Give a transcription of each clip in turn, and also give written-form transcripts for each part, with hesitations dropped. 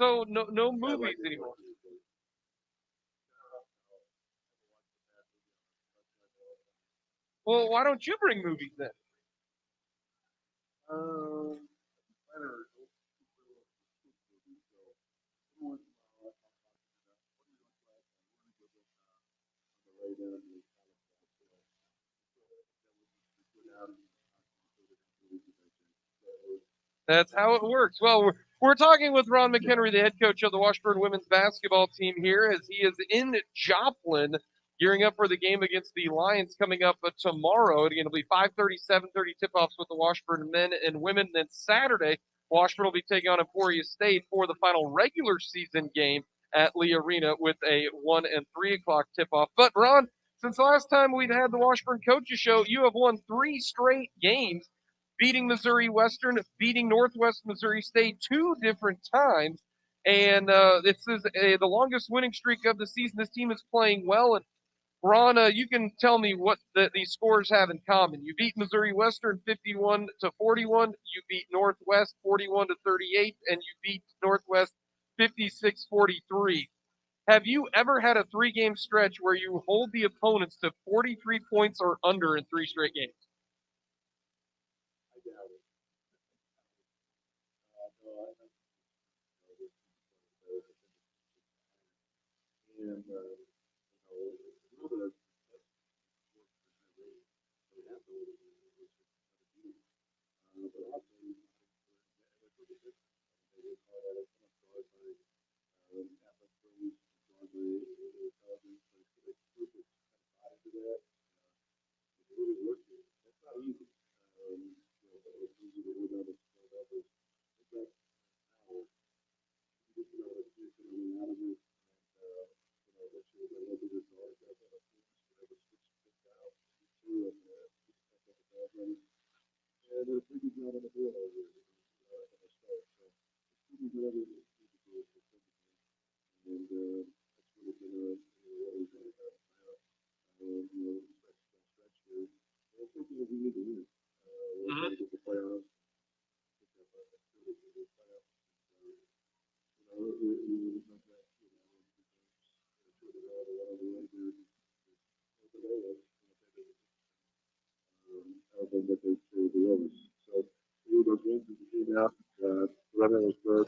So no movies anymore. Well, why don't you bring movies then? Um, That's how it works. Well, we're talking with Ron McHenry, the head coach of the Washburn women's basketball team here, as he is in Joplin, gearing up for the game against the Lions coming up tomorrow. It's going to be 5:30, 7:30 tip-offs with the Washburn men and women. Then Saturday, Washburn will be taking on Emporia State for the final regular season game at Lee Arena with a 1 and 3 o'clock tip-off. But Ron, since the last time we'd had the Washburn Coaches Show, you have won 3 straight games, beating Missouri Western, beating Northwest Missouri State 2 different times. And this is the longest winning streak of the season. This team is playing well. And Ron, you can tell me what these scores have in common. You beat Missouri Western 51-41. You beat Northwest 41-38, and you beat Northwest 56-43. Have you ever had a 3 game stretch where you hold the opponents to 43 points or under in 3 straight games? and you know, that they the others. So those games that came out, weather was good,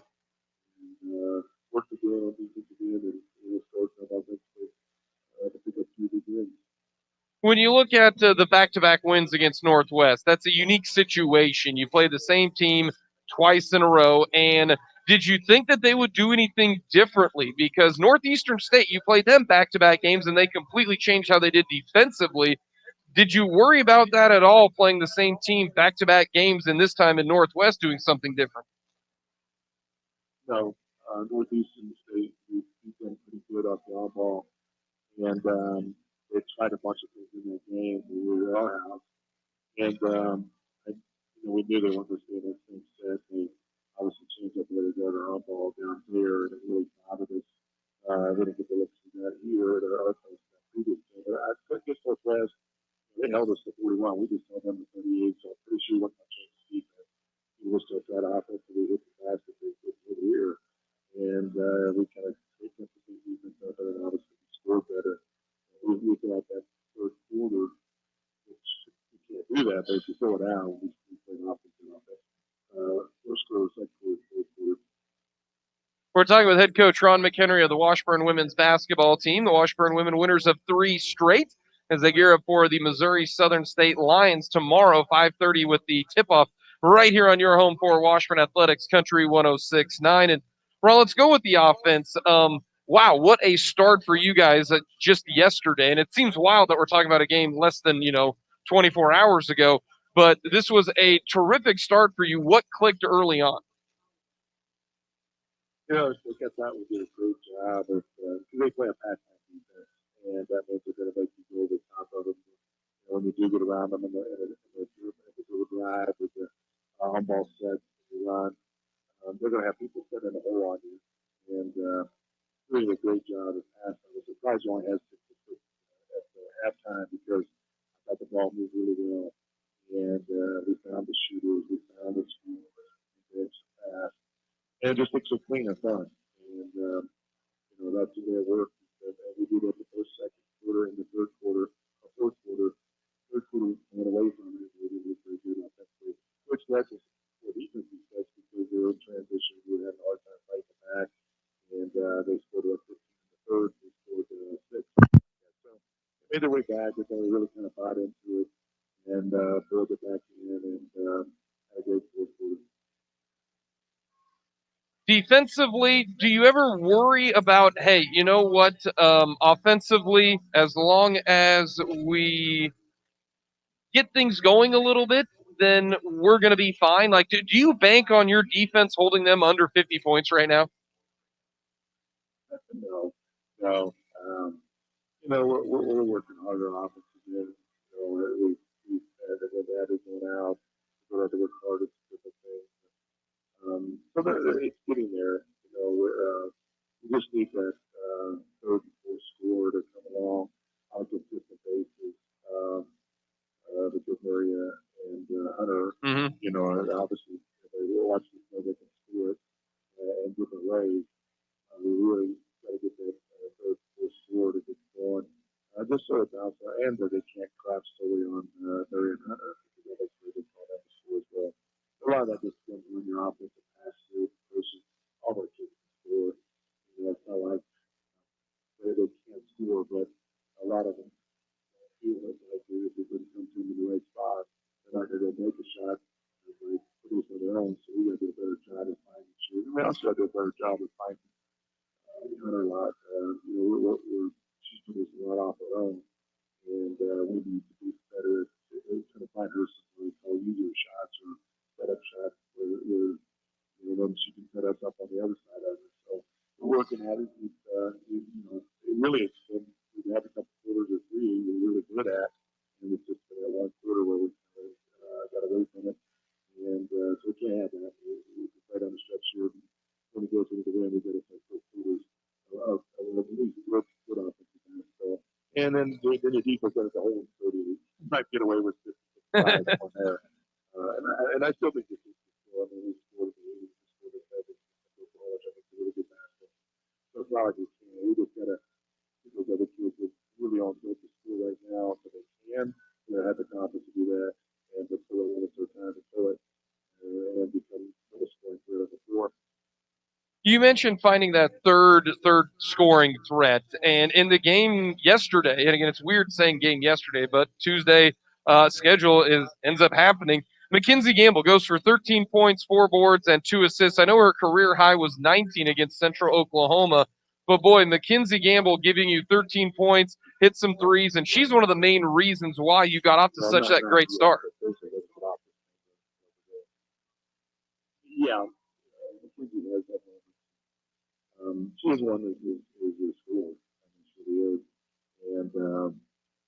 and worked again on defensive end, and start offensively to pick up 2 big wins. When you look at the back-to-back wins against Northwest, that's a unique situation. You play the same team twice in a row, and did you think that they would do anything differently? Because Northeastern State, you played them back-to-back games, and they completely changed how they did defensively. Did you worry about that at all, playing the same team back-to-back games, and this time in Northwest doing something different? No, Northeastern State, we've been pretty good off the on ball, and they tried a bunch of things in that game. We were our house, and we knew they weren't going to stay in that same set. They obviously changed up where they got our on ball down here, and it really bothered us. We didn't get the looks of that here at our place that previous game. But I guess Northwest, they held us to 41. We just held them to 38, so I'm pretty sure what my change defense. We will still try to offensively hit the basket they did here, and we kind of take up the defense up, and obviously we scored better. We feel like that third quarter, which you can't do that, but if you throw it out, we play offense and offense. First quarter, second quarter, third quarter. We're talking with head coach Ron McHenry of the Washburn women's basketball team. The Washburn women winners of 3 straight as they gear up for the Missouri Southern State Lions tomorrow, 5:30 with the tip-off right here on your home for Washburn Athletics Country 106.9. And Ron, let's go with the offense. Wow, what a start for you guys just yesterday. And it seems wild that we're talking about a game less than, 24 hours ago. But this was a terrific start for you. What clicked early on? I guess that would do a great job of they play a pass-back defense, and that means they're going to make you go over the top of them. When you do get around them in the drive with the on-ball sets and run, they're going to have people sitting in the hole on you, and doing a great job of passing. I was surprised you only had 6 at halftime because I thought the ball moved really well, and we found the shooters, we found the scores, we had some and it just looks so clean and fun. And that's the way it works. And we do that the first, second quarter, and the third quarter, fourth quarter. Third quarter went away from it. We didn't look very good offensively, which led to what defense success because they were in transition. We were having a hard time fighting back, and they scored 15 in the third. They scored 6. So they made their way back, but then we really kind of bought into it and built it back in and had a great fourth quarter. Defensively, do you ever worry about, hey, you know what, offensively, as long as we get things going a little bit, then we're going to be fine? Like, do you bank on your defense holding them under 50 points right now? No. We're working harder on offense again. We've had that is going out. We have to work harder to get the thing. So it's getting there. We just need that third and fourth score to come along on a consistent basis. Because Maria and Hunter, obviously they watch this know they can score it in different ways. We really got to get that third and fourth score to get going. Just so it bounces, and that they can't craft solely on Maria and Hunter because that's where they call that the score as well. A lot of that just comes when your offensive pass through versus all their kids can score. It's not like they can't score, but a lot of them feel like if they couldn't come to them in the right spot, they're not going to go make a shot. They produce on their own, so we got to do a better job of finding shooters. We also got to do a better job of finding Hunter a lot. She's producing a lot off her own, and we need to be better at trying to find her some what we call user shots or setup shots where then she can set us up on the other side of it. So we're working at it. It really it's been we have a couple quarters or three we're really good at, and it's just been that one quarter where we got away from it, and so we can't have that. We right on the stretch here. When it goes into the wind, we get it like four quarters of at least good offensive game. So, and then the defense got the whole 30. Might get away with 55 on there. And I still think this is still. I mean, we scored the 7. I think it's a really good basketball. So it's not like we can't. We just gotta. Those other kids are really on good to school right now, so they can. They have the confidence to do that, and to pull it when it's their time to pull it, and become a scoring threat on the floor. You mentioned finding that third scoring threat, and in the game yesterday, and again, it's weird saying game yesterday, but Tuesday schedule ends up happening. Mackenzie Gamble goes for 13 points, 4 boards, and 2 assists. I know her career high was 19 against Central Oklahoma, but boy, Mackenzie Gamble giving you 13 points, hit some threes, and she's one of the main reasons why you got off to such that great start. Yeah, Mackenzie has that. She's one that is a school. I mean, she really is. And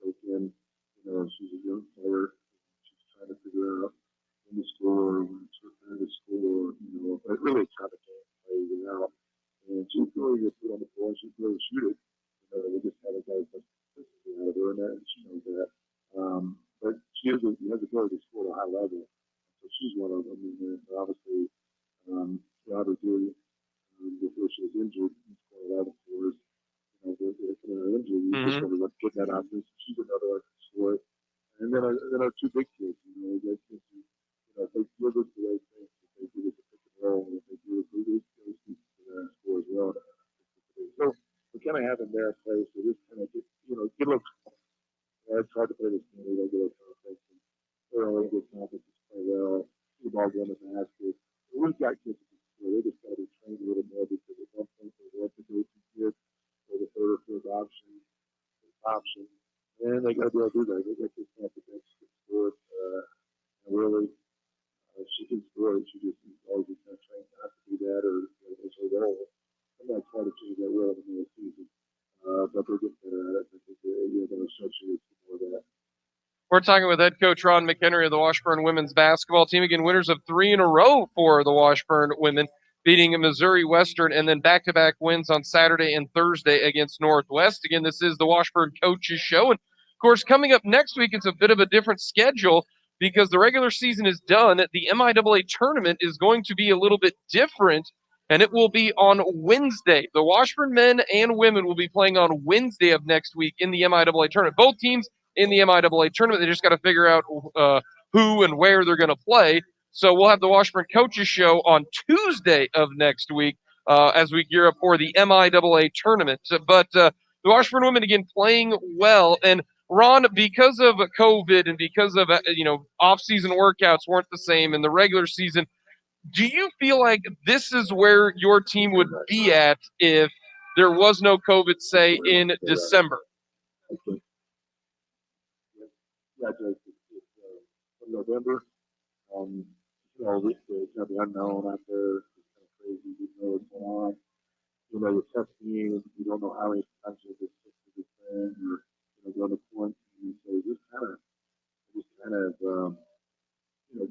again, she's a young player. She's trying to figure out when to score, when it's her time to score, but really it's how the game plays it out. And she's really good foot on the floor. She's really shoot it. We just haven't got as much consistency out of her, and she knows that. But she has the ability to score at a high level. So she's one of them. And obviously, Robert Julie, before she was injured, he scored 11 for us. With her injury, you just want to put that out there. She's another one to score it. And then our two big kids, they kids who, if they give us the right thing, if they give us a pick and roll, if they give us those pieces to score as well. So we kind of have them there in place. So just kind of get a little. It's hard to play this game. We don't get a confidence. They're only good confidence to play well. See the ball going to the basket. We've got kids who can score. They just got to be trained a little more because at one point they want to go to kids or the third or fourth option. And they got to be able to do that. They got this confidence to score it. And really, she can score it. She just is always kind of trained not to do that or it's her role. Sometimes hard to change that role in the season. But they're getting better at it. I think they're going to associate more of that. We're talking with head coach Ron McHenry of the Washburn women's basketball team. Again, winners of 3 in a row for the Washburn women, beating Missouri Western, and then back-to-back wins on Saturday and Thursday against Northwest. Again, this is the Washburn Coaches Show. And, of course, coming up next week, it's a bit of a different schedule because the regular season is done. The MIAA tournament is going to be a little bit different and it will be on Wednesday. The Washburn men and women will be playing on Wednesday of next week in the MIAA tournament. Both teams in the MIAA tournament, they just got to figure out who and where they're going to play. So we'll have the Washburn Coaches Show on Tuesday of next week as we gear up for the MIAA tournament. But the Washburn women, again, playing well. And Ron, because of COVID and because of off-season workouts weren't the same in the regular season, do you feel like this is where your team would be at if there was no COVID, say, in December? Yeah, from November. Um, it's kind of the unknown out there. It's kind of crazy. You know what's going on. You're testing. You don't know how many times you'll get sick with this thing, or go to quarantine. So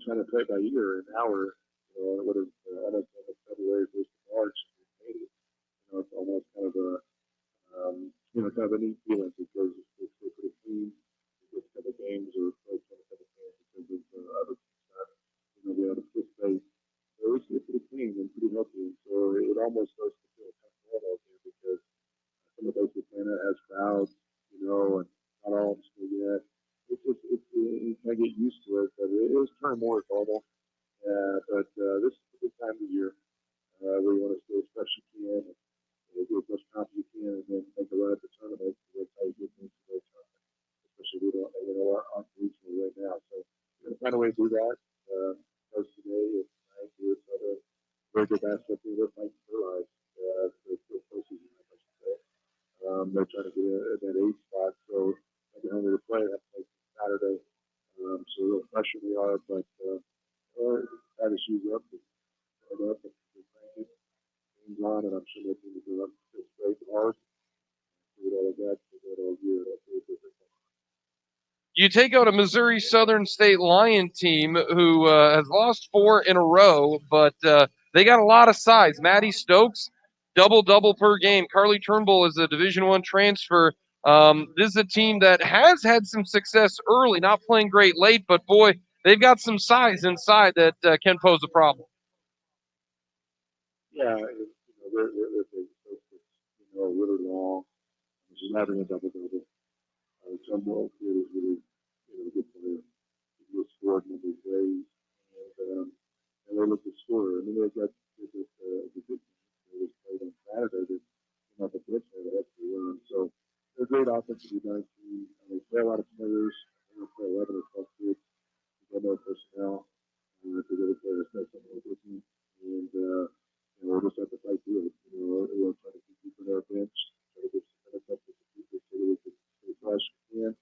trying to play by ear. An hour. What is I don't know, February, first of March. It's almost kind of kind of a neat feeling because it's pretty clean. It's kind of games or played kind of games because of other we had a participate. So it's pretty clean and pretty healthy. So it almost starts to feel kind of normal here because some of those Atlanta has crowds, and not all of them still yet. You kind of get used to it, but it is kind of more normal. But this is a good time of year where you want to stay as fresh as you can and do as much confidence you can and then make a run at the tournament. That's how you get into the tournament, especially we don't, aren't regional right now. So we're going to find a way to do that. First today and tonight, we're very good basketball team. They're fighting for their lives. They're postseason, I should say. They're trying to get that eight spot. So they're hungry to play. That plays Saturday. So a little pressure they are, but try to shoes up and start up and crank it. Games on, and I'm sure they're going to go up straight hard. Do it all of that. Do it all year. That's really different. You take out a Missouri Southern State Lion team who has lost 4 in a row, but they got a lot of size. Maddie Stokes, double per game. Carly Turnbull is a Division I transfer. This is a team that has had some success early, not playing great late, but boy, they've got some size inside that can pose a problem. Yeah, they're big. Really long. She's having a double-double. Turnbull is really, good player. He was scored in these ways, and they look to score. I mean, they've got the good they was played on Saturday that came up a bit there that actually run. So they're a great offensively done team. They play a lot of players. They play 11 or 12 kids. They know personnel. To get a player to something like this. And, we'll just have to fight through it. We'll try to keep people on our bench, try to get some minutes up to the people so that we can stay fresh again,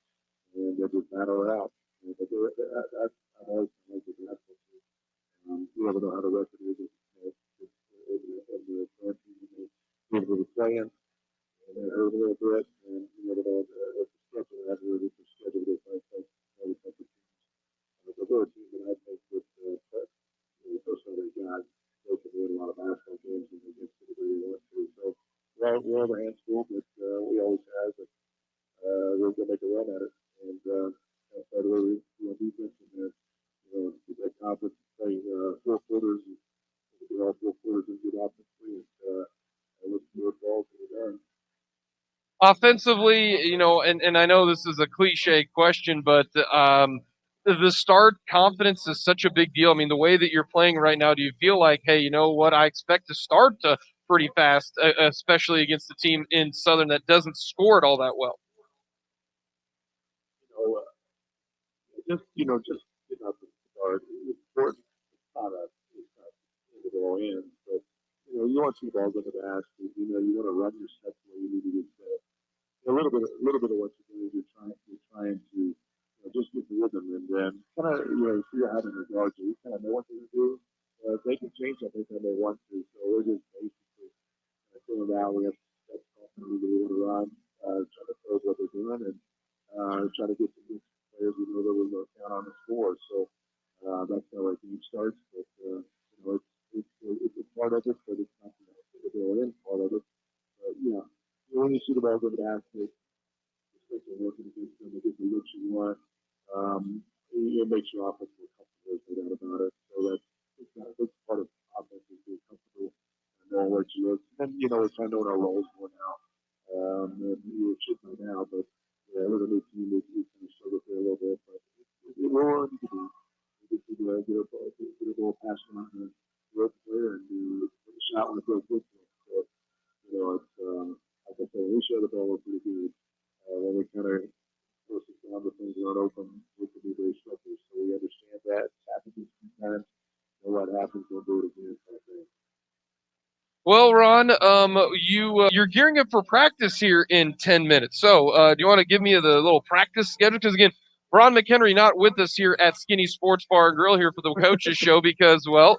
and they'll just battle it out. But I've always liked the basketball team. You never know how the rest of it is. Of the quarantine, they were playing, and they hurt a little bit, and you never know what the schedule has, or what the schedule is like. All the type of teams. But there are teams that I think with the person they got, they can win a lot of basketball games and they get to the way they want to. So we're on the hand school, but we always have, and we're going to make a run at it. And by the way, we want defense in there. Get that confidence, play 4 quarters, and get all 4 quarters and get offensively, and let's do it balls to the done. Offensively, and I know this is a cliche question, but the start confidence is such a big deal. I mean, the way that you're playing right now, do you feel like, hey, you know what, I expect to start pretty fast, especially against a team in Southern that doesn't score it all that well? Just getting up and start. It's important. It's not all in, but you want to see balls in the basket. You want to run your steps where you need to get set. A little bit of what you're doing. You're trying to just get the rhythm, and then kind of see how in regards to you kind of know what they're going to do. They can change that anytime they want to. So we're just basically filling out. We have steps that we want to run, try to close what they're doing, and try to get the players we know that we're going to count on the score. So that's how our game starts. But it's part of it, but it's not the in part of it. But when you see the ball go to the basket, especially working against them, to get the looks you want, it makes your offense more comfortable. There's no doubt about it. So that's part of offense is being comfortable where she is. And we're kind of knowing our roles more now. And we should know now, but with a new team, we kind of struggle there a little bit. But we're where we need to be. We need to get a ball past on the road player and put a shot when it goes good. So, it's like I said, we share the ball, we're pretty good. When we kind of force us down to things that aren't open, we can be very slippery. So we understand that. It's happened sometimes. What happens, we'll do it again. Kind of thing. Well, Ron, you're gearing up for practice here in 10 minutes. So, do you want to give me the little practice schedule? Because again, Ron McHenry not with us here at Skinny Sports Bar and Grill here for the coaches show because, well,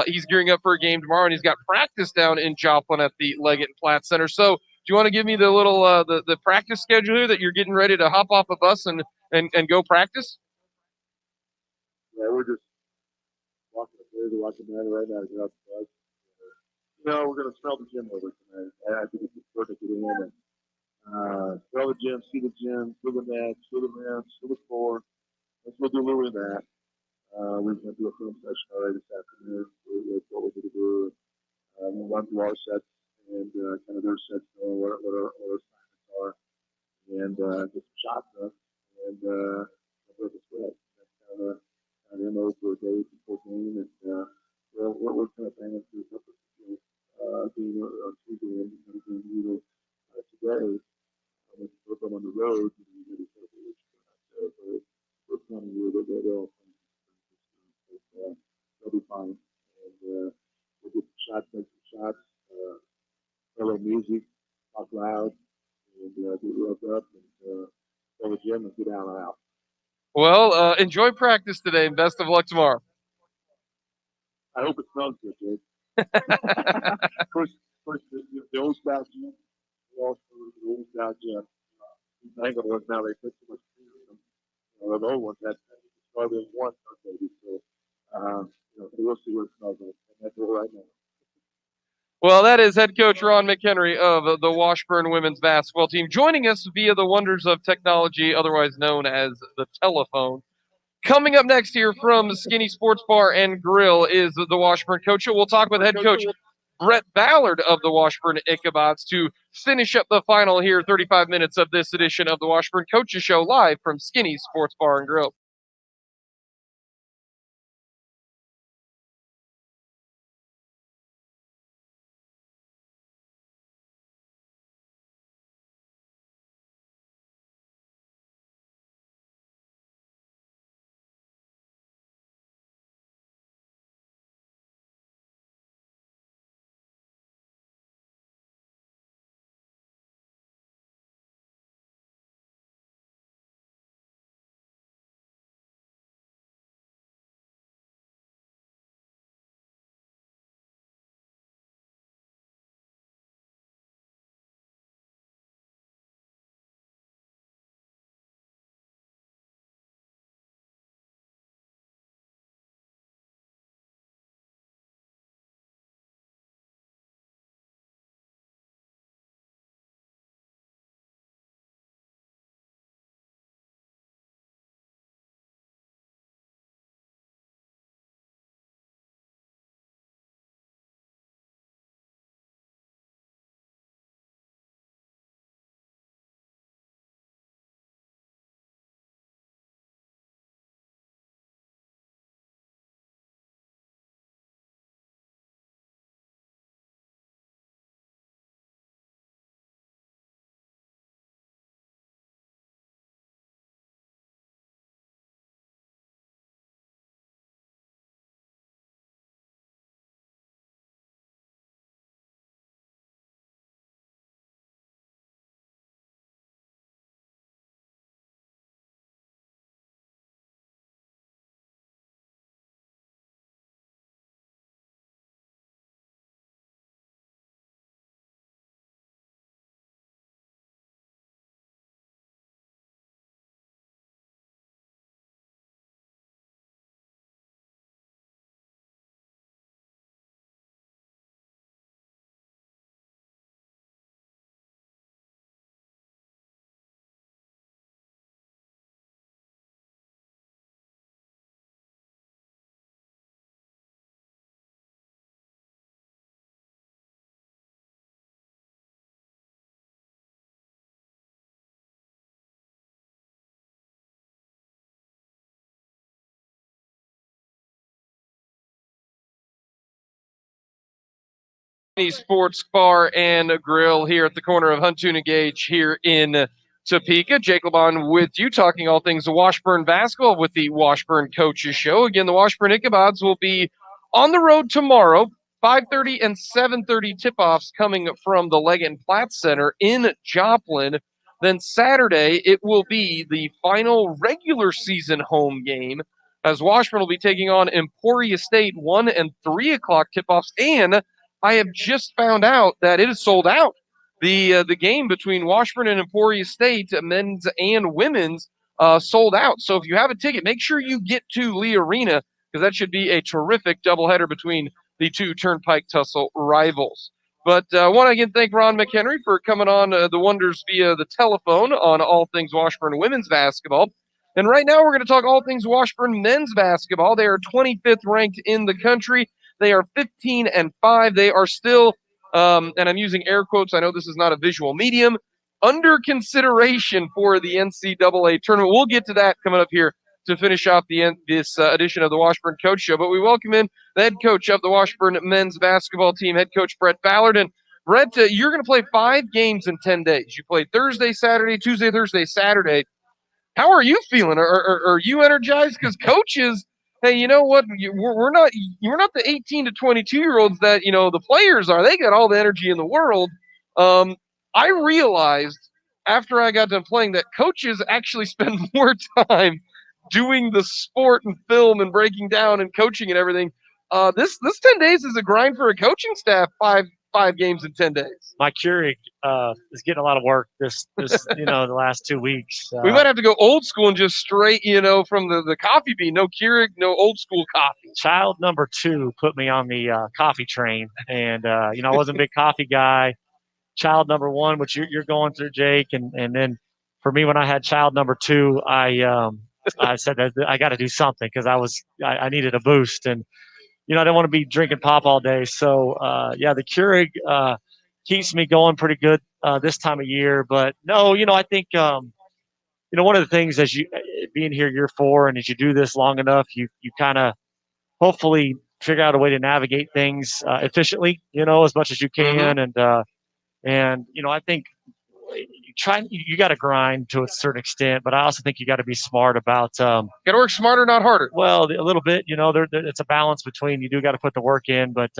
he's gearing up for a game tomorrow and he's got practice down in Joplin at the Leggett and Platt Center. So, do you want to give me the little the practice schedule here that you're getting ready to hop off a bus and go practice? Yeah, we're just watching that right now. Get out the bus. We're going to smell the gym over tonight. I think it's important to get in and smell the gym, see the gym, feel the mats, feel the ramps, feel the floor. Let's go do a little bit of that. We're going to do a film session already this afternoon. With what we're going to do. We'll run through our sets and kind of their sets, what our assignments are, and get some shots up and break a sweat. That's kind of MO for a day before game. And we're kind of planning through a couple of game on Tuesday and kind of game either today. When you put them on the road, you really sort of what you're going to do. But we're planning here that they'll they'll be fine. And we'll get some shots, make some shots, play music, talk loud, and get rubbed up and go to the gym and get down and out. Well, enjoy practice today and best of luck tomorrow. I hope it smells good, Jake. Of course, the old style gym, the old style gym. The angle ones now, they put too much cream in them. The old ones had started one maybe. So, we'll see what it smells like. And that's all right now. Well, that is head coach Ron McHenry of the Washburn women's basketball team, joining us via the wonders of technology, otherwise known as the telephone. Coming up next here from Skinny Sports Bar and Grill is the Washburn coach. We'll talk with head coach Brett Ballard of the Washburn Ichabods to finish up the final here, 35 minutes of this edition of the Washburn Coaches Show live from Skinny Sports Bar and Grill. Sports Bar and Grill here at the corner of Huntoon and Gage here in Topeka. Jake LeBon with you, talking all things Washburn basketball with the Washburn Coaches Show. Again, the Washburn Ichabods will be on the road tomorrow, 5:30 and 7:30 tip-offs coming from the Leggett Platt Center in Joplin. Then Saturday, it will be the final regular season home game, as Washburn will be taking on Emporia State, 1 and 3 o'clock tip-offs, and I have just found out that it is sold out. The game between Washburn and Emporia State, men's and women's, sold out. So if you have a ticket, make sure you get to Lee Arena, because that should be a terrific doubleheader between the two Turnpike Tussle rivals. But I want to again thank Ron McHenry for coming on the Wonders via the telephone on all things Washburn women's basketball. And right now we're going to talk all things Washburn men's basketball. They are 25th ranked in the country. They are 15-5. They are still, and I'm using air quotes, I know this is not a visual medium, under consideration for the NCAA tournament. We'll get to that coming up here to finish off this edition of the Washburn Coach Show. But we welcome in the head coach of the Washburn men's basketball team, head coach Brett Ballard. And Brett, you're going to play 5 games in 10 days. You play Thursday, Saturday, Tuesday, Thursday, Saturday. How are you feeling? Are you energized? Because coaches, hey, you know what? We're not the 18 to 22-year-olds that the players are. They got all the energy in the world. I realized after I got done playing that coaches actually spend more time doing the sport and film and breaking down and coaching and everything. This 10 days is a grind for a coaching staff. Five games in 10 days. My Keurig is getting a lot of work this the last 2 weeks. We might have to go old school and just straight, from the coffee bean. No Keurig, no old school coffee. Child number 2 put me on the coffee train, and I wasn't a big coffee guy. Child number 1, which you're going through, Jake, and then for me, when I had child number 2, I said that I got to do something, because I needed a boost, and I didn't want to be drinking pop all day. So the Keurig keeps me going pretty good this time of year. But no, I think one of the things, as you being here year 4, and as you do this long enough, you kind of hopefully figure out a way to navigate things efficiently, as much as you can. Mm-hmm. And I think you got to grind to a certain extent, but I also think you got to be smart about. Got to work smarter, not harder. Well, a little bit, it's a balance between, you do got to put the work in, but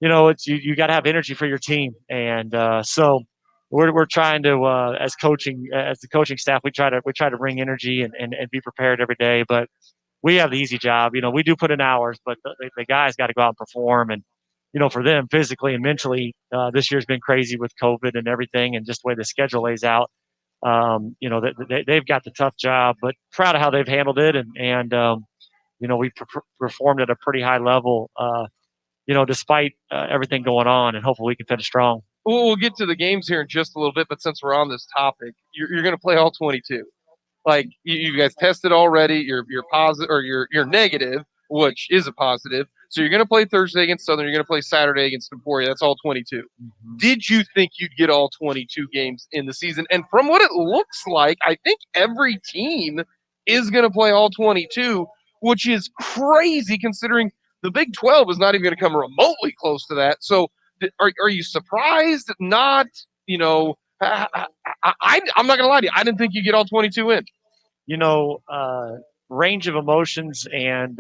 it's you got to have energy for your team, and so we're trying to as the coaching staff, we try to bring energy and be prepared every day. But we have the easy job. We do put in hours, but the guys got to go out and perform. And for them, physically and mentally, this year's been crazy with COVID and everything, and just the way the schedule lays out. They've got the tough job, but proud of how they've handled it, and we performed at a pretty high level, despite everything going on, and hopefully we can finish strong. We'll get to the games here in just a little bit, but since we're on this topic, you're going to play all 22. Like, you guys tested already. You're positive, or you're negative, which is a positive. So you're going to play Thursday against Southern. You're going to play Saturday against Emporia. That's all 22. Mm-hmm. Did you think you'd get all 22 games in the season? And from what it looks like, I think every team is going to play all 22, which is crazy considering the Big 12 is not even going to come remotely close to that. So are you surprised? Not, I'm not going to lie to you. I didn't think you'd get all 22 in. Range of emotions, and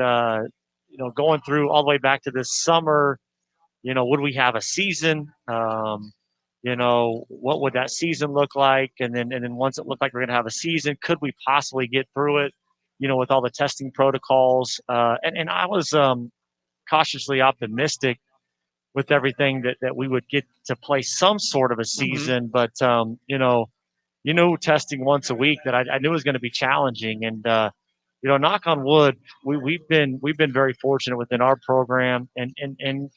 going through all the way back to this summer, would we have a season? What would that season look like? And then once it looked like we're going to have a season, could we possibly get through it, with all the testing protocols? And I was cautiously optimistic with everything that we would get to play some sort of a season. Mm-hmm. But, testing once a week, that I knew was going to be challenging. And, knock on wood, we've been very fortunate within our program, and even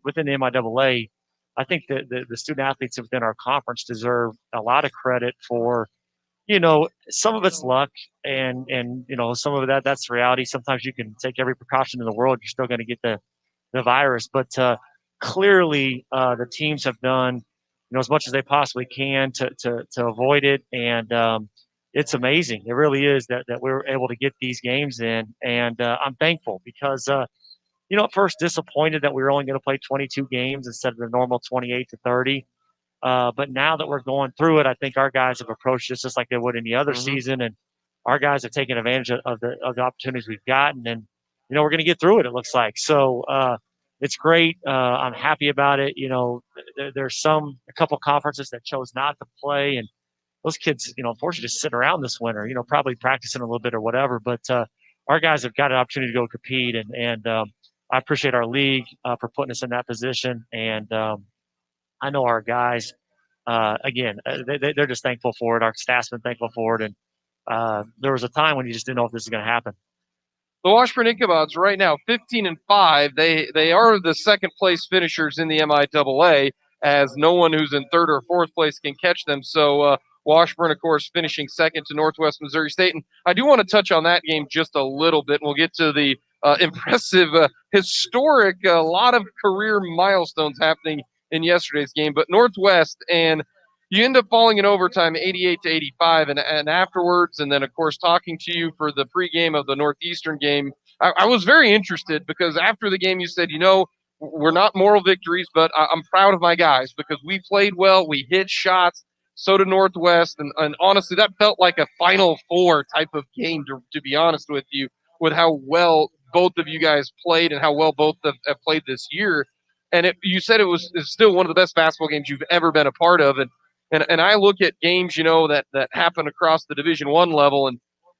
within the MIAA. I think that the student athletes within our conference deserve a lot of credit for, some of it's luck, and some of that's reality. Sometimes you can take every precaution in the world, you're still going to get the virus. But clearly, the teams have done as much as they possibly can to avoid it, and it's amazing. It really is that we're able to get these games in, and I'm thankful, because at first disappointed that we were only going to play 22 games instead of the normal 28 to 30. But now that we're going through it, I think our guys have approached it just like they would any other season, and our guys have taken advantage of the opportunities we've gotten, and we're going to get through it. It looks like so. It's great. I'm happy about it. There's a couple conferences that chose not to play, and those kids, unfortunately, just sitting around this winter. Probably practicing a little bit or whatever. But our guys have got an opportunity to go compete, and I appreciate our league for putting us in that position, and I know our guys, again, they're just thankful for it. Our staff's been thankful for it. And there was a time when you just didn't know if this was going to happen. The Washburn Ichabods right now 15-5. They are the second place finishers in the MIAA, as no one who's in third or fourth place can catch them. So Washburn, of course, finishing second to Northwest Missouri State. And I do want to touch on that game just a little bit. We'll get to the impressive, historic, a lot of career milestones happening in yesterday's game. But Northwest, and you end up falling in overtime 88-85, and afterwards, and then, of course, talking to you for the pregame of the Northeastern game, I was very interested because after the game you said, we're not moral victories, but I'm proud of my guys because we played well, we hit shots, so did Northwest, and honestly, that felt like a Final Four type of game, to be honest with you, with how well both of you guys played and how well both have played this year. And you said it's still one of the best basketball games you've ever been a part of, and I look at games, that happen across the Division I level,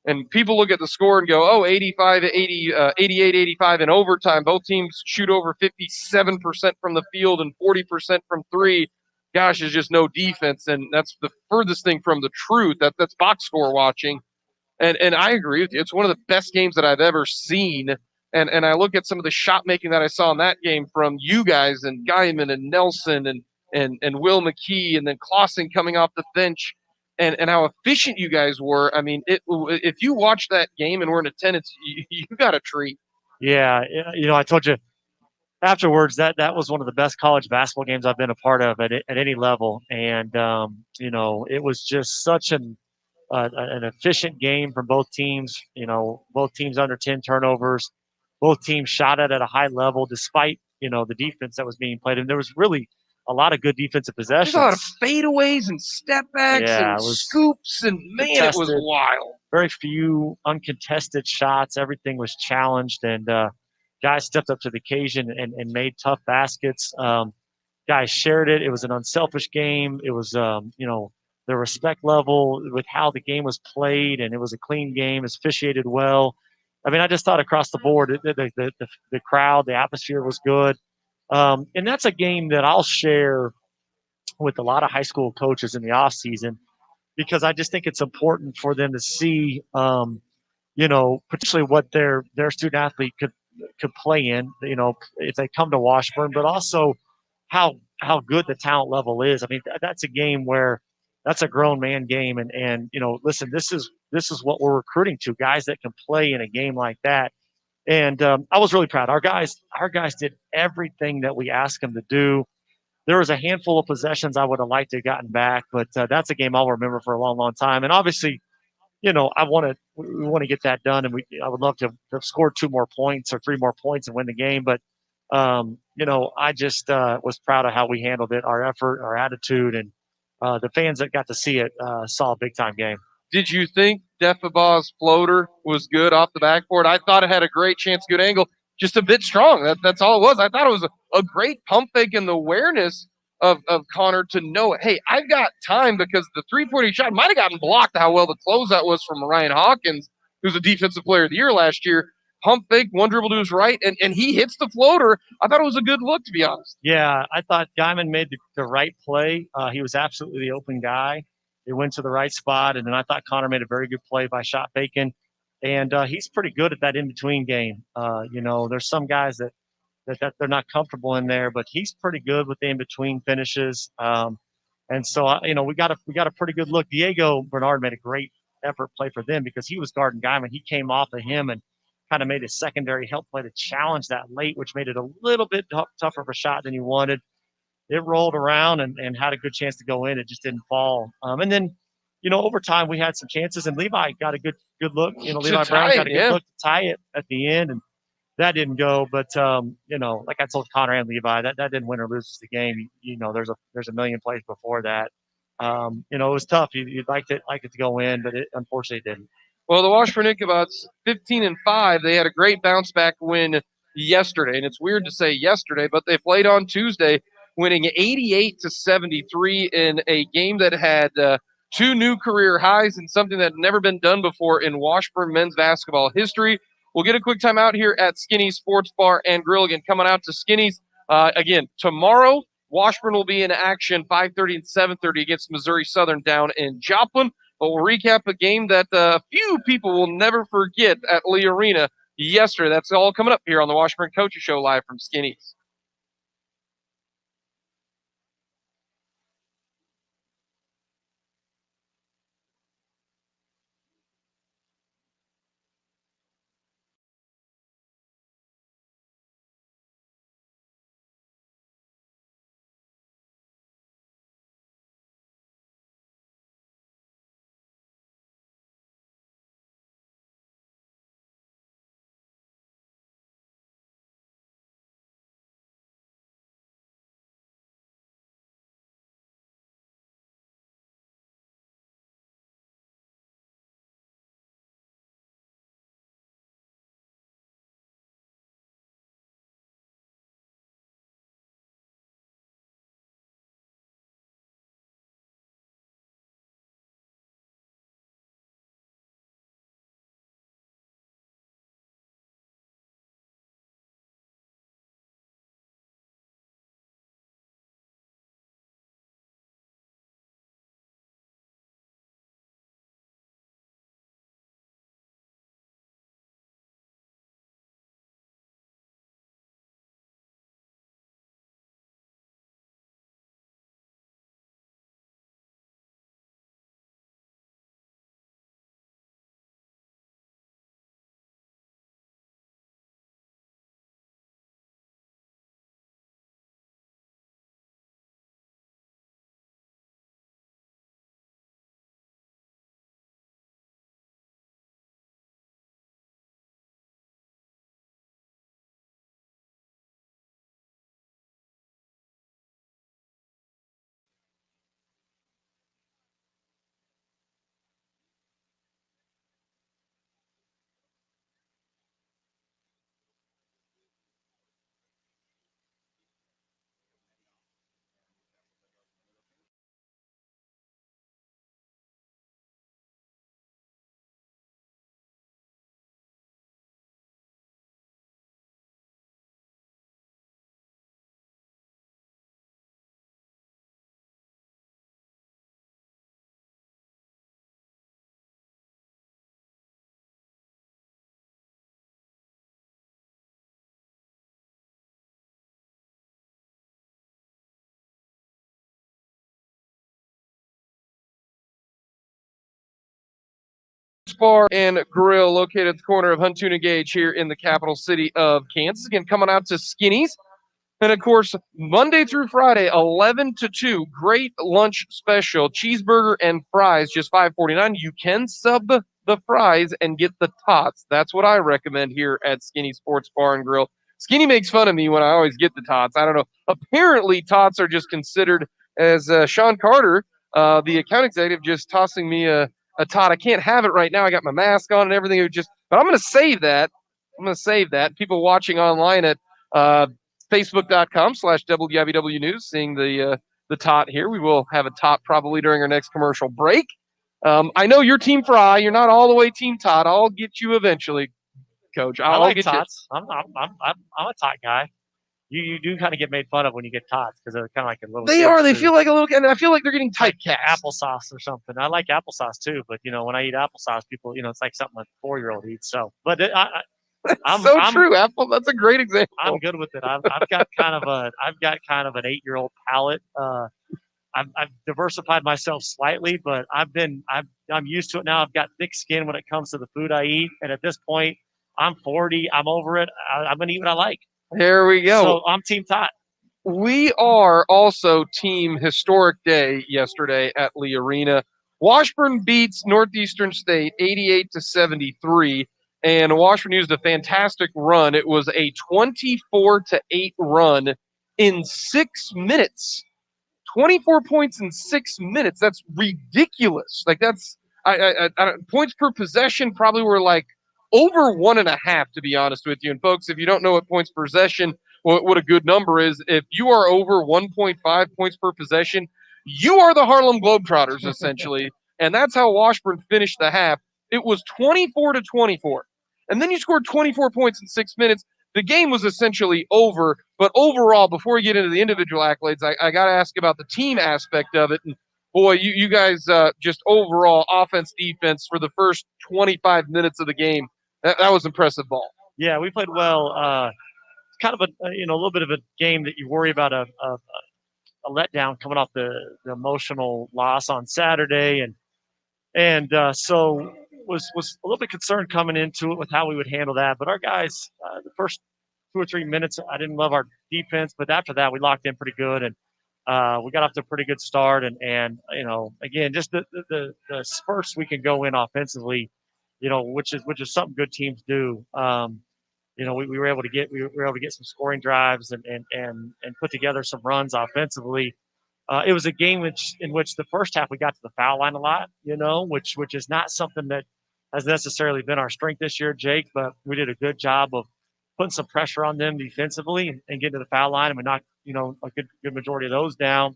and people look at the score and go, 88-85 in overtime. Both teams shoot over 57% from the field and 40% from three. Gosh, there's just no defense, and that's the furthest thing from the truth. That's box score watching. And I agree with you. It's one of the best games that I've ever seen. And I look at some of the shot making that I saw in that game from you guys and Guyman and Nelson and Will McKee, and then Clausen coming off the bench, and how efficient you guys were. I mean, if you watch that game and were in attendance, you got a treat. Yeah, I told you afterwards that was one of the best college basketball games I've been a part of at any level, and it was just such an efficient game from both teams. Both teams under 10 turnovers. Both teams shot at a high level despite the defense that was being played, and there was really a lot of good defensive possessions. There's a lot of fadeaways and step backs and scoops, and man, it was wild. Very few uncontested shots. Everything was challenged, and guys stepped up to the occasion and made tough baskets. Guys shared it. It was an unselfish game. It was, the respect level with how the game was played, and it was a clean game. It was officiated well. I mean, I just thought across the board, the crowd, the atmosphere was good. And that's a game that I'll share with a lot of high school coaches in the off season, because I just think it's important for them to see, potentially what their student athlete could play in, if they come to Washburn, but also how good the talent level is. I mean, that's a game where that's a grown man game, and listen, this is what we're recruiting to, guys that can play in a game like that. And I was really proud. Our guys did everything that we asked them to do. There was a handful of possessions I would have liked to have gotten back, but that's a game I'll remember for a long, long time. And obviously, we want to get that done, and I would love to have scored 2 more points or 3 more points and win the game. But I just was proud of how we handled it, our effort, our attitude, and the fans that got to see it saw a big time game. Did you think Defabaw's floater was good off the backboard? I thought it had a great chance, good angle, just a bit strong. That's all it was. I thought it was a great pump fake, and the awareness of Connor to know, hey, I've got time, because the 3-point shot might have gotten blocked, how well the closeout was from Ryan Hawkins, who's a defensive player of the year last year. Pump fake, one dribble to his right, and he hits the floater. I thought it was a good look, to be honest. Yeah, I thought Guyman made the right play. He was absolutely the open guy. It went to the right spot, and then I thought Connor made a very good play by shot faking. And he's pretty good at that in-between game. There's some guys that they're not comfortable in there, but he's pretty good with the in-between finishes. And so, we got a pretty good look. Diego Bernard made a great effort play for them because he was guarding Guyman. He came off of him and kind of made a secondary help play to challenge that late, which made it a little bit tougher of a shot than he wanted. It rolled around and had a good chance to go in. It just didn't fall. And then, over time we had some chances, and Levi got a good look. Levi Brown got a good look to tie it at the end. And that didn't go. But like I told Connor and Levi, that didn't win or lose the game. There's a million plays before that. It was tough. You'd like it to go in, but it unfortunately didn't. Well, the Washburn Ichabots, 15-5, they had a great bounce back win yesterday, and it's weird to say yesterday, but they played on Tuesday, winning 88-73 in a game that had two new career highs and something that had never been done before in Washburn men's basketball history. We'll get a quick time out here at Skinny's Sports Bar and Grill. Again, coming out to Skinny's again tomorrow. Washburn will be in action 5:30 and 7:30 against Missouri Southern down in Joplin. But we'll recap a game that a few people will never forget at Lee Arena yesterday. That's all coming up here on the Washburn Coaches Show live from Skinny's. Bar and Grill located at the corner of Huntoon Gage here in the capital city of Kansas. Again, coming out to Skinny's. And of course, Monday through Friday, 11 to 2, great lunch special, cheeseburger and fries, just $5.49. You can sub the fries and get the tots. That's what I recommend here at Skinny Sports Bar and Grill. Skinny makes fun of me when I always get the tots. I don't know. Apparently, tots are just considered as Sean Carter, the account executive, just tossing me a tot. I can't have it right now. I got my mask on and everything. But I'm going to save that. People watching online at Facebook.com/WIBW News, seeing the tot here. We will have a tot probably during our next commercial break. I know you're Team Fry. You're not all the way Team Tot. I'll get you eventually, Coach. I like get tots. I'm a tot guy. You do kind of get made fun of when you get tots because they're kind of like a little. They are. They feel like a little, and I feel like they're getting typecast. Like applesauce or something. I like applesauce too, but when I eat applesauce, people, it's like something a 4-year-old eats. So, but I'm true. Apple. That's a great example. I'm good with it. I've got kind of an 8-year-old palate. I've diversified myself slightly, but I'm used to it now. I've got thick skin when it comes to the food I eat, and at this point, I'm 40. I'm over it. I'm gonna eat what I like. Here we go. So I'm Team Tot. We are also Team Historic Day yesterday at Lee Arena. Washburn beats Northeastern State 88-73. and Washburn used a fantastic run. It was a 24-8 run in 6 minutes. 24 points in 6 minutes. That's ridiculous. Like that's points per possession probably were like over 1.5, to be honest with you. And folks, if you don't know what points per possession, what a good number is, if you are over 1.5 points per possession, you are the Harlem Globetrotters essentially. And that's how Washburn finished the half. It was 24-24. And then you scored 24 points in 6 minutes. The game was essentially over, but overall, before we get into the individual accolades, I got to ask about the team aspect of it. And boy, you guys just overall offense, defense for the first 25 minutes of the game, that was impressive ball. Yeah, we played well. Kind of a little bit of a game that you worry about a letdown coming off the emotional loss on Saturday, and so was a little bit concerned coming into it with how we would handle that. But our guys, the first 2 or 3 minutes, I didn't love our defense, but after that we locked in pretty good, and we got off to a pretty good start. And again, just the spurts we can go in offensively, which is something good teams do. We were able to get some scoring drives and put together some runs offensively. It was a game in which the first half we got to the foul line a lot, which is not something that has necessarily been our strength this year, Jake. But we did a good job of putting some pressure on them defensively and getting to the foul line, and we knocked a good majority of those down.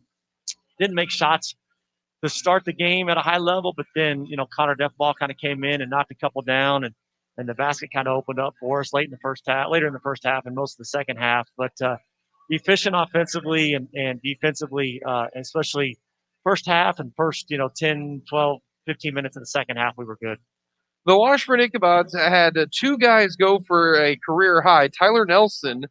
Didn't make shots to start the game at a high level, but then Connor Defball kind of came in and knocked a couple down, and the basket kind of opened up for us later in the first half and most of the second half. But efficient offensively and defensively, especially first half and first 10, 12, 15 minutes of the second half, we were good. The Washburn Ichabods had 2 guys go for a career high. Tyler Nelson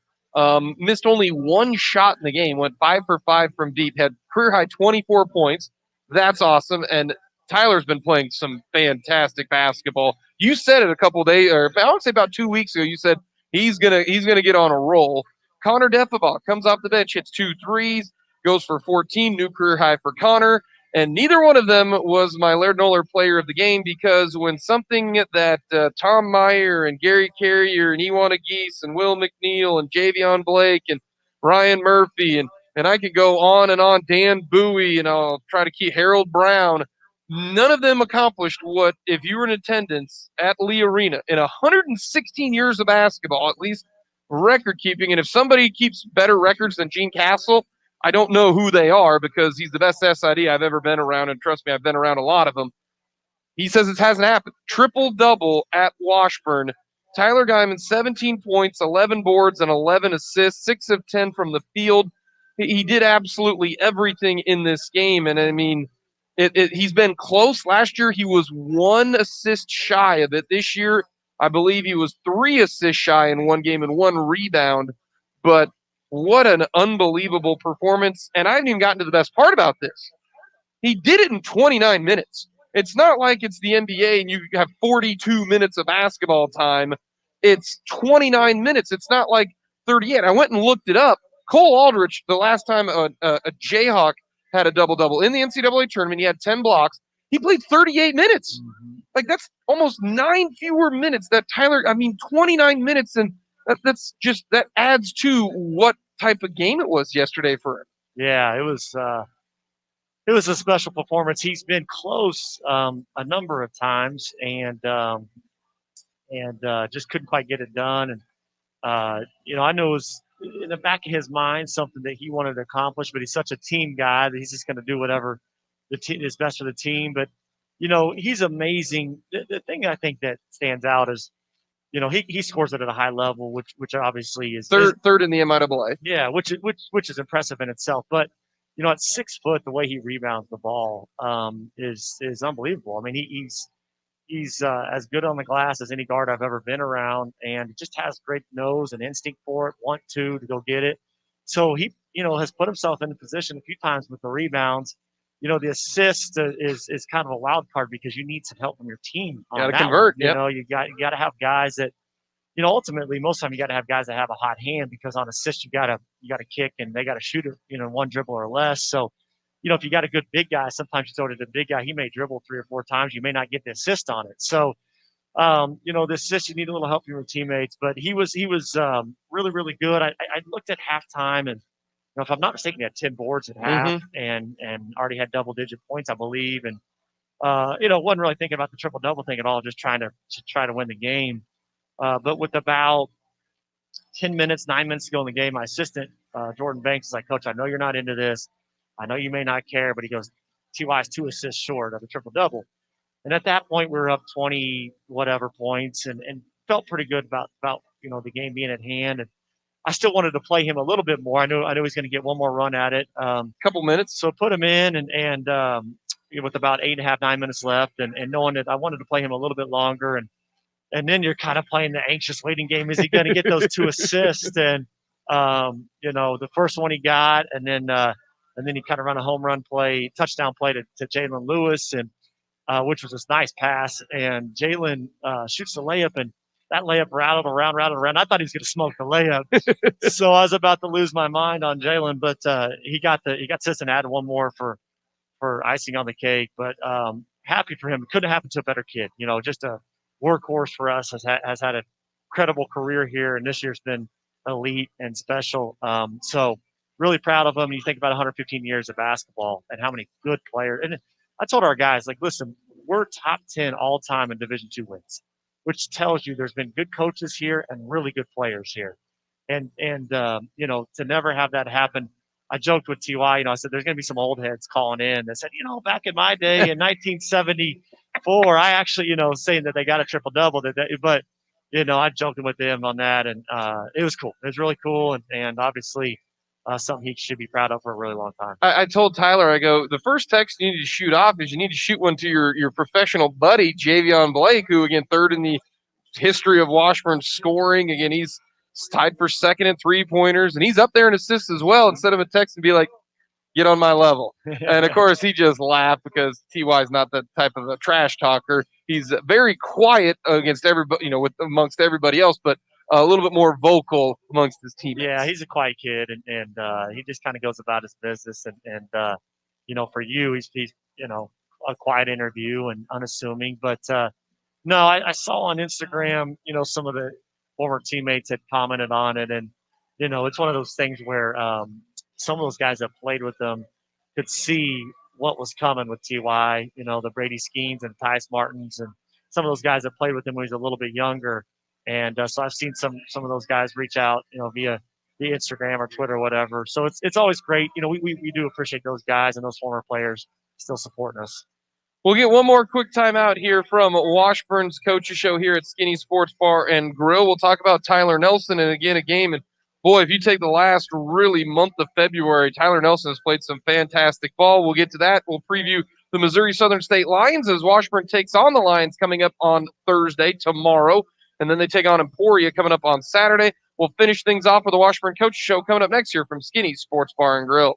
missed only 1 shot in the game, went 5 for 5 from deep, had career high 24 points. That's awesome. And Tyler's been playing some fantastic basketball. You said it a couple days, or I would say about 2 weeks ago, you said he's gonna get on a roll. Connor Defabal comes off the bench, hits 2 threes, goes for 14, new career high for Connor. And neither one of them was my Laird Noller player of the game, because when something that Tom Meyer and Gary Carrier and Iwana Geese and Will McNeil and Javion Blake and Ryan Murphy and I could go on and on, Dan Bowie, and I'll try to keep Harold Brown, none of them accomplished what, if you were in attendance at Lee Arena in 116 years of basketball, at least record keeping. And if somebody keeps better records than Gene Castle, I don't know who they are, because he's the best SID I've ever been around, and trust me, I've been around a lot of them. He says it hasn't happened. Triple-double at Washburn. Tyler Guyman, 17 points, 11 boards, and 11 assists, 6 of 10 from the field. He did absolutely everything in this game, and I mean, he's been close. Last year, he was 1 assist shy of it. This year, I believe he was 3 assists shy in 1 game and 1 rebound, but what an unbelievable performance. And I haven't even gotten to the best part about this. He did it in 29 minutes. It's not like it's the NBA and you have 42 minutes of basketball time. It's 29 minutes. It's not like 38. I went and looked it up. Cole Aldrich, the last time a Jayhawk had a double-double in the NCAA tournament, he had 10 blocks. He played 38 minutes. Mm-hmm. Like, that's almost 9 fewer minutes that 29 minutes, and that adds to what type of game it was yesterday for him. Yeah, it was a special performance. He's been close a number of times, and just couldn't quite get it done. And I know it was in the back of his mind something that he wanted to accomplish, but he's such a team guy that he's just going to do whatever is best for the team. But he's amazing. The thing I think that stands out is, he scores it at a high level, which obviously is third in the MIAA. Yeah, which is impressive in itself. But at 6 foot, the way he rebounds the ball is unbelievable. I mean, he's as good on the glass as any guard I've ever been around, and just has great nose and instinct for it, want to go get it. So he has put himself in a position a few times with the rebounds. The assist is kind of a wild card, because you need some help from your team. Got to convert. You got to have guys that, ultimately most of the time you got to have guys that have a hot hand, because on assist you got to kick and they got to shoot it, 1 dribble or less. So, if you got a good big guy, sometimes you throw it to the big guy, he may dribble 3 or 4 times, you may not get the assist on it. So, the assist, you need a little help from your teammates, but he was really, really good. I looked at halftime, and if I'm not mistaken, he had 10 boards at half, and already had double digit points, I believe, and wasn't really thinking about the triple double thing at all, just try to win the game. But with about 10 minutes, 9 minutes to go in the game, my assistant, Jordan Banks, is like, Coach, I know you're not into this. I know you may not care, but he goes, Ty is 2 assists short of a triple double. And at that point, we were up 20 whatever points, and felt pretty good about the game being at hand. And I still wanted to play him a little bit more. I knew he was going to get one more run at it. Couple minutes. So put him in, and with about 8.5, 9 minutes left, and knowing that I wanted to play him a little bit longer, and then you're kind of playing the anxious waiting game. Is he going to get those 2 assists? And the first one he got, and then he kind of run a home run play, touchdown play to Jalen Lewis, and which was this nice pass. And Jalen shoots the layup, and that layup rattled around. I thought he was going to smoke the layup, so I was about to lose my mind on Jalen, but he got assist and added one more for icing on the cake. But happy for him. It couldn't happen to a better kid. Just a workhorse for us. Has had a credible career here, and this year's been elite and special. So really proud of him. You think about 115 years of basketball and how many good players. And I told our guys, like, listen, we're top 10 all time in Division II wins, which tells you there's been good coaches here and really good players here. And to never have that happen. I joked with Ty, I said, there's going to be some old heads calling in that said, back in my day in 1974, I actually, saying that they got a triple double, but I joked with them on that, and it was cool. It was really cool, and obviously something he should be proud of for a really long time. I told Tyler, I go, the first text you need to shoot off is you need to shoot one to your professional buddy, Javion Blake, who, again, third in the history of Washburn scoring. Again, he's tied for second in three-pointers, and he's up there in assists as well. Instead of a text and be like, get on my level. And, of course, he just laughed because T.Y.'s not that type of a trash talker. He's very quiet against everybody, amongst everybody else, but a little bit more vocal amongst his teammates. Yeah, he's a quiet kid, and he just kind of goes about his business. And for you, he's a quiet interview and unassuming. But no, I saw on Instagram, some of the former teammates had commented on it, and it's one of those things where some of those guys that played with them could see what was coming with Ty. The Brady Skeens and Tyus Martins, and some of those guys that played with him when he was a little bit younger. And so I've seen some of those guys reach out, via Instagram or Twitter or whatever. So it's always great. We do appreciate those guys and those former players still supporting us. We'll get one more quick timeout here from Washburn's Coaches Show here at Skinny Sports Bar and Grill. We'll talk about Tyler Nelson and, again, a game. And, boy, if you take the last really month of February, Tyler Nelson has played some fantastic ball. We'll get to that. We'll preview the Missouri Southern State Lions as Washburn takes on the Lions coming up on Thursday, tomorrow. And then they take on Emporia coming up on Saturday. We'll finish things off with the Washburn Coaches Show coming up next year from Skinny Sports Bar and Grill.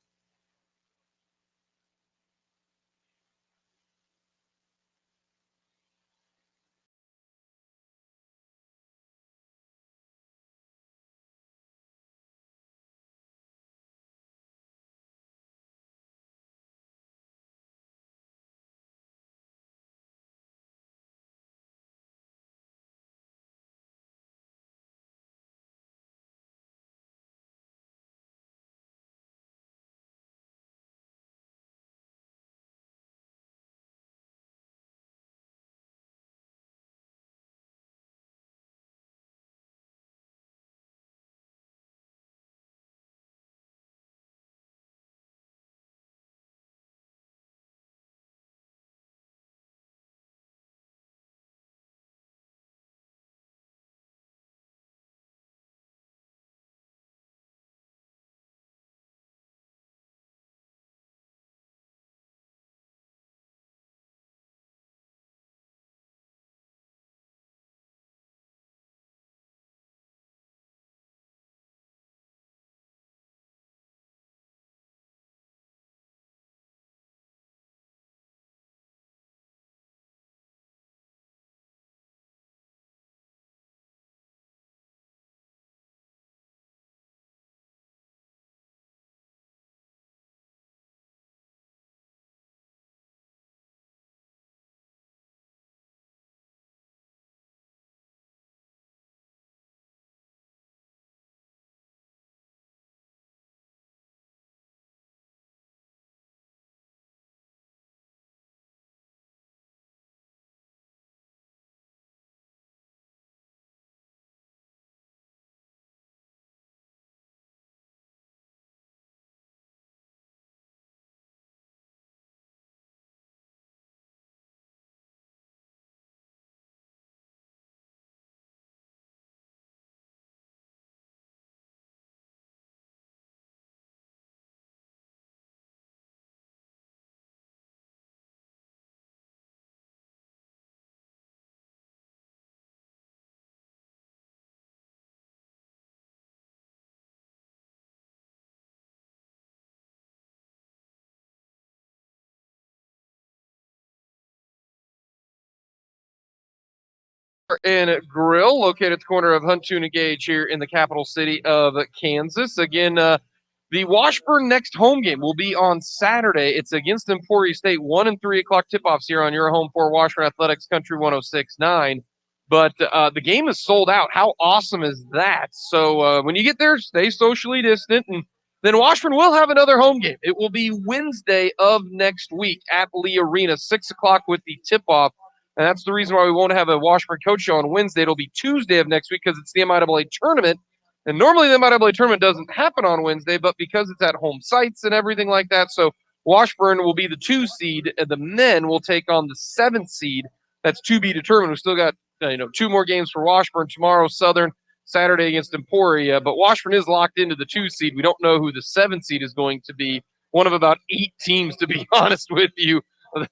and Grill, located at the corner of Huntoon and Gage here in the capital city of Kansas. Again, the Washburn next home game will be on Saturday. It's against Emporia State, 1 and 3 o'clock tip-offs here on your home for Washburn Athletics Country 106.9. But the game is sold out. How awesome is that? So when you get there, stay socially distant. And then Washburn will have another home game. It will be Wednesday of next week at Lee Arena, 6 o'clock with the tip-off. And that's the reason why we won't have a Washburn coach show on Wednesday. It'll be Tuesday of next week because it's the MIAA tournament. And normally the MIAA tournament doesn't happen on Wednesday, but because it's at home sites and everything like that, so Washburn will be the 2 seed, and the men will take on the 7th seed. That's to be determined. We've still got 2 more games for Washburn tomorrow, Southern, Saturday against Emporia. But Washburn is locked into the 2 seed. We don't know who the 7th seed is going to be. One of about 8 teams, to be honest with you,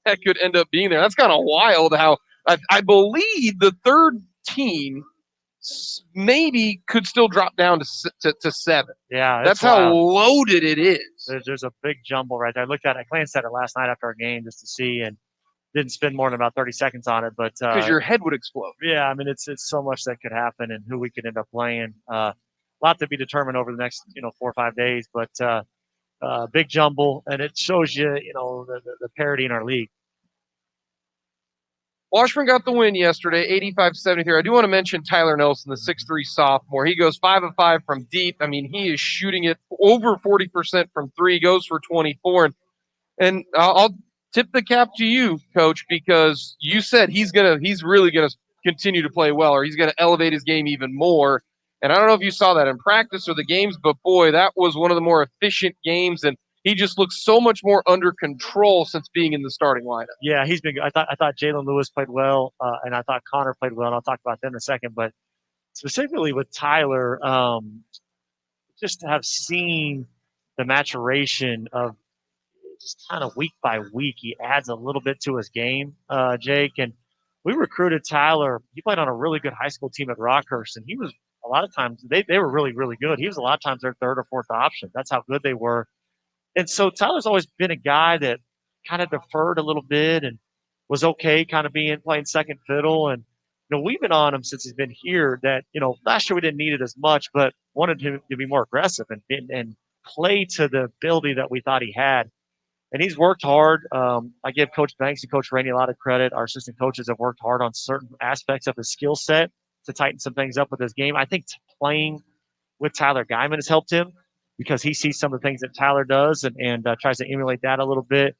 that could end up being there. That's kind of wild how I believe the 3rd team maybe could still drop down to 7. Yeah, that's how loaded it is. There's a big jumble right there. I glanced at it last night after our game just to see, and didn't spend more than about 30 seconds on it. But because your head would explode. Yeah, I mean it's so much that could happen, and who we could end up playing. A lot to be determined over the next 4 or 5 days, but big jumble, and it shows you the parity in our league. Washburn got the win yesterday, 85-73. I do want to mention Tyler Nelson, the 6'3" sophomore. He goes 5 of 5 from deep. I mean, he is shooting it over 40% from 3, goes for 24. And I'll tip the cap to you, Coach, because you said he's really gonna continue to play well, or he's gonna elevate his game even more. And I don't know if you saw that in practice or the games, but boy, that was one of the more efficient games, and he just looks so much more under control since being in the starting lineup. Yeah, he's been good. I thought Jalen Lewis played well, and I thought Connor played well, and I'll talk about them in a second. But specifically with Tyler, just to have seen the maturation of just kind of week by week, he adds a little bit to his game, Jake. And we recruited Tyler. He played on a really good high school team at Rockhurst, and he was a lot of times they were really, really good. He was a lot of times their 3rd or 4th option. That's how good they were. And so Tyler's always been a guy that kind of deferred a little bit and was okay kind of playing second fiddle. And, we've been on him since he's been here that, last year we didn't need it as much, but wanted him to be more aggressive and play to the ability that we thought he had. And he's worked hard. I give Coach Banks and Coach Rainey a lot of credit. Our assistant coaches have worked hard on certain aspects of his skill set to tighten some things up with his game. I think playing with Tyler Guyman has helped him, because he sees some of the things that Tyler does and tries to emulate that a little bit.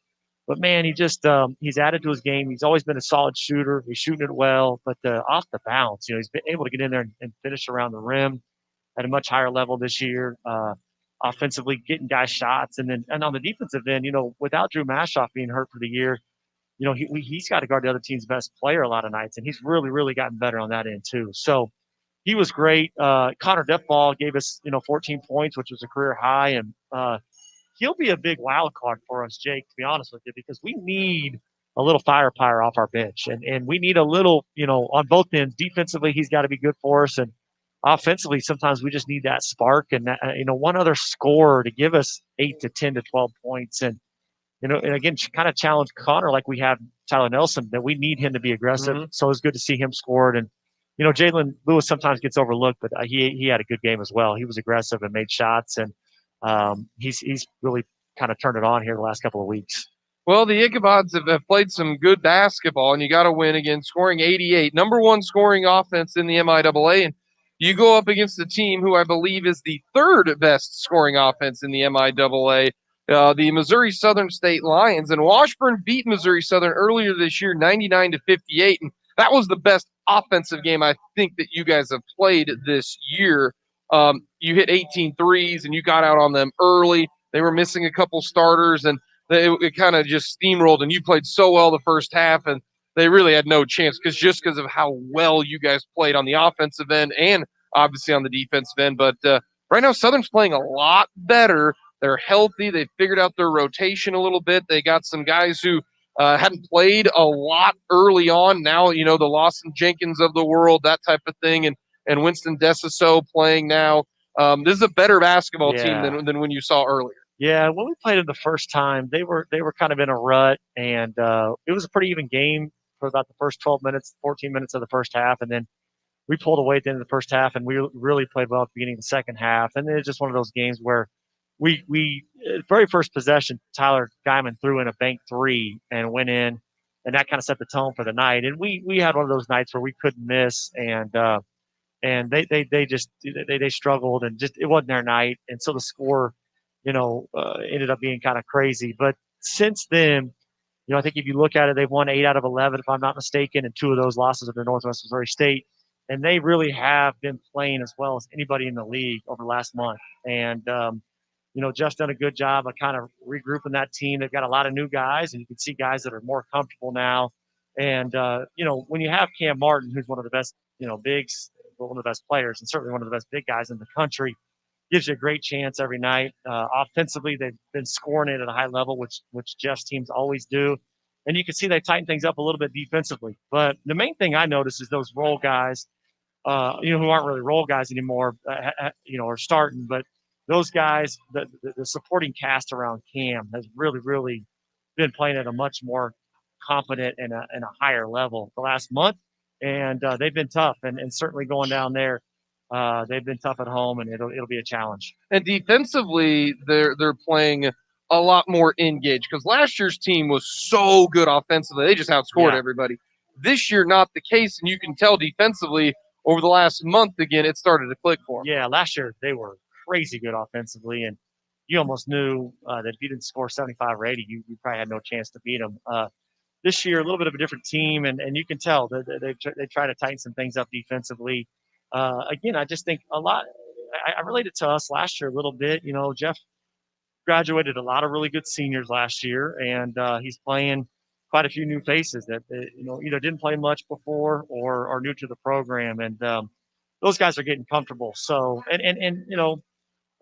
But, man, he's added to his game. He's always been a solid shooter. He's shooting it well. But off the bounce, he's been able to get in there and finish around the rim at a much higher level this year, offensively getting guys shots. And on the defensive end, without Drew Mashoff being hurt for the year, he's got to guard the other team's best player a lot of nights. And he's really, really gotten better on that end too. So, he was great. Connor Deathball gave us, 14 points, which was a career high. And he'll be a big wild card for us, Jake, to be honest with you, because we need a little firepower off our bench. And we need a little, on both ends. Defensively, he's got to be good for us. And offensively, sometimes we just need that spark and, that, one other scorer to give us 8 to 10 to 12 points. And, and again, kind of challenge Connor like we have Tyler Nelson, that we need him to be aggressive. Mm-hmm. So it's good to see him scored. And, Jalen Lewis sometimes gets overlooked, but he had a good game as well. He was aggressive and made shots, and he's really kind of turned it on here the last couple of weeks. Well, the Ichabods have played some good basketball, and you got to win again, scoring 88. Number 1 scoring offense in the MIAA, and you go up against a team who I believe is the 3rd best scoring offense in the MIAA, the Missouri Southern State Lions. And Washburn beat Missouri Southern earlier this year, 99-58, and that was the best offensive game I think that you guys have played this year. You hit 18 threes, and you got out on them early. They were missing a couple starters, and it kind of just steamrolled, and you played so well the first half, and they really had no chance because of how well you guys played on the offensive end and obviously on the defensive end. But right now, Southern's playing a lot better. They're healthy. They've figured out their rotation a little bit. They got some guys who hadn't played a lot early on. Now, the Lawson Jenkins of the world, that type of thing, and Winston Desiso playing now. This is a better basketball team than when you saw earlier. Yeah, when we played them the first time, they were kind of in a rut, and it was a pretty even game for about the first 12 minutes, 14 minutes of the first half, and then we pulled away at the end of the first half, and we really played well at the beginning of the second half. And then it's just one of those games where we very first possession, Tyler Guyman threw in a bank three and went in, and that kind of set the tone for the night. And we had one of those nights where we couldn't miss, and they struggled, and just it wasn't their night. And so the score, ended up being kind of crazy. But since then, I think if you look at it, they've won 8 out of 11, if I'm not mistaken, and 2 of those losses are to Northwest Missouri State. And they really have been playing as well as anybody in the league over the last month. And, Jeff's done a good job of kind of regrouping that team. They've got a lot of new guys, and you can see guys that are more comfortable now. And, when you have Cam Martin, who's one of the best, bigs, one of the best players, and certainly one of the best big guys in the country, gives you a great chance every night. Offensively, they've been scoring it at a high level, which Jeff's teams always do. And you can see they tighten things up a little bit defensively. But the main thing I notice is those role guys, who aren't really role guys anymore, are starting. But those guys, the supporting cast around Cam has really, really been playing at a much more competent and a higher level the last month. And they've been tough. And certainly going down there, they've been tough at home, and it'll be a challenge. And defensively, they're playing a lot more engaged, because last year's team was so good offensively. They just outscored everybody. This year, not the case, and you can tell defensively over the last month, again, it started to click for them. Yeah, last year they were crazy good offensively, and you almost knew that if you didn't score 75 or 80, you probably had no chance to beat them. This year, a little bit of a different team, and you can tell that they try to tighten some things up defensively. Again, I just think a lot. I related to us last year a little bit. Jeff graduated a lot of really good seniors last year, and he's playing quite a few new faces that either didn't play much before or are new to the program, and those guys are getting comfortable. So, and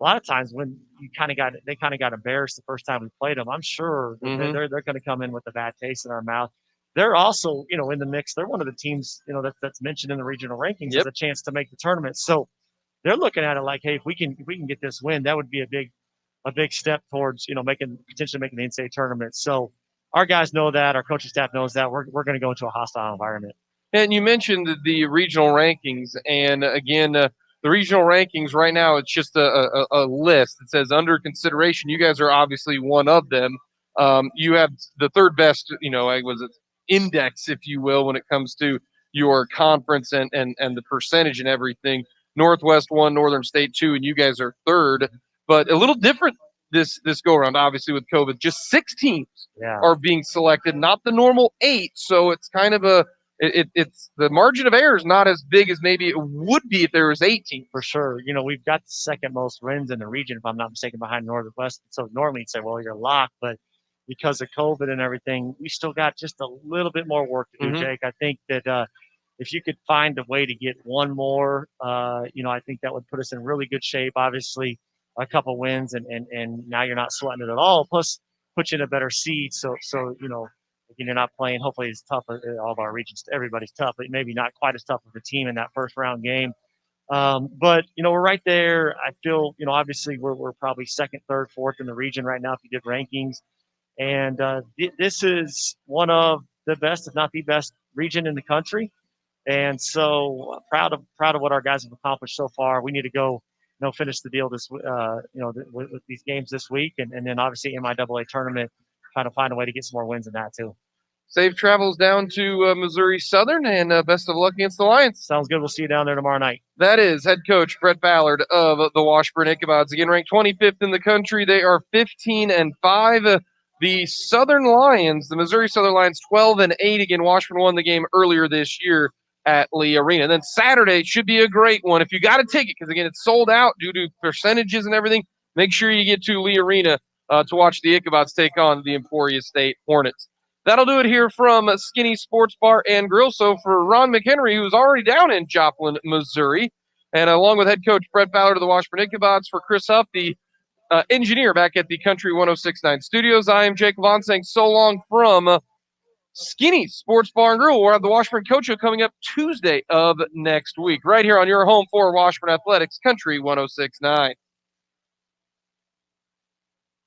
a lot of times when they kind of got embarrassed the first time we played them, I'm sure they're going to come in with a bad taste in our mouth. They're also, in the mix. They're one of the teams, that's mentioned in the regional rankings as a chance to make the tournament. So they're looking at it like, hey, if we can get this win, that would be a big step towards, potentially making the NCAA tournament. So our guys know that, our coaching staff knows that. We're going to go into a hostile environment. And you mentioned the regional rankings, and again, the regional rankings right now, it's just a list. It says under consideration. You guys are obviously one of them. You have the third best, index, if you will, when it comes to your conference and the percentage and everything. Northwest 1, Northern State 2, and you guys are third. But a little different this go around, obviously, with COVID. Just 6 teams are being selected, not the normal 8. So it's kind of it's the margin of error is not as big as maybe it would be if there was 18. For sure. We've got the second most wins in the region, if I'm not mistaken, behind Northwest. So normally you'd say, well, you're locked, but because of COVID and everything, we still got just a little bit more work to do, Jake. I think that if you could find a way to get one more, I think that would put us in really good shape. Obviously, a couple wins, and now you're not sweating it at all. Plus, put you in a better seed. So again, you're not playing. Hopefully, it's tough. All of our regions, everybody's tough, but maybe not quite as tough as the team in that first round game. But we're right there. I feel, obviously, we're probably second, third, fourth in the region right now if you did rankings. And this is one of the best, if not the best, region in the country. And so proud of what our guys have accomplished so far. We need to go, finish the deal with these games this week, and then obviously MIAA tournament, trying to find a way to get some more wins in that too. Safe travels down to Missouri Southern, and best of luck against the Lions. Sounds good. We'll see you down there tomorrow night. That is head coach Brett Ballard of the Washburn Ichabods. Again, ranked 25th in the country. They are 15-5. The Southern Lions, the Missouri Southern Lions, 12-8. Again, Washburn won the game earlier this year at Lee Arena. And then Saturday should be a great one. If you got a ticket, because again, it's sold out due to percentages and everything, make sure you get to Lee Arena to watch the Ichabods take on the Emporia State Hornets. That'll do it here from Skinny Sports Bar and Grill. So for Ron McHenry, who's already down in Joplin, Missouri, and along with head coach Brett Ballard of the Washburn Ichabods, for Chris Huff, the engineer back at the Country 106.9 studios, I am Jake Vaughn saying so long from Skinny Sports Bar and Grill. We'll have the Washburn Coach Show coming up Tuesday of next week, right here on your home for Washburn Athletics, Country 106.9.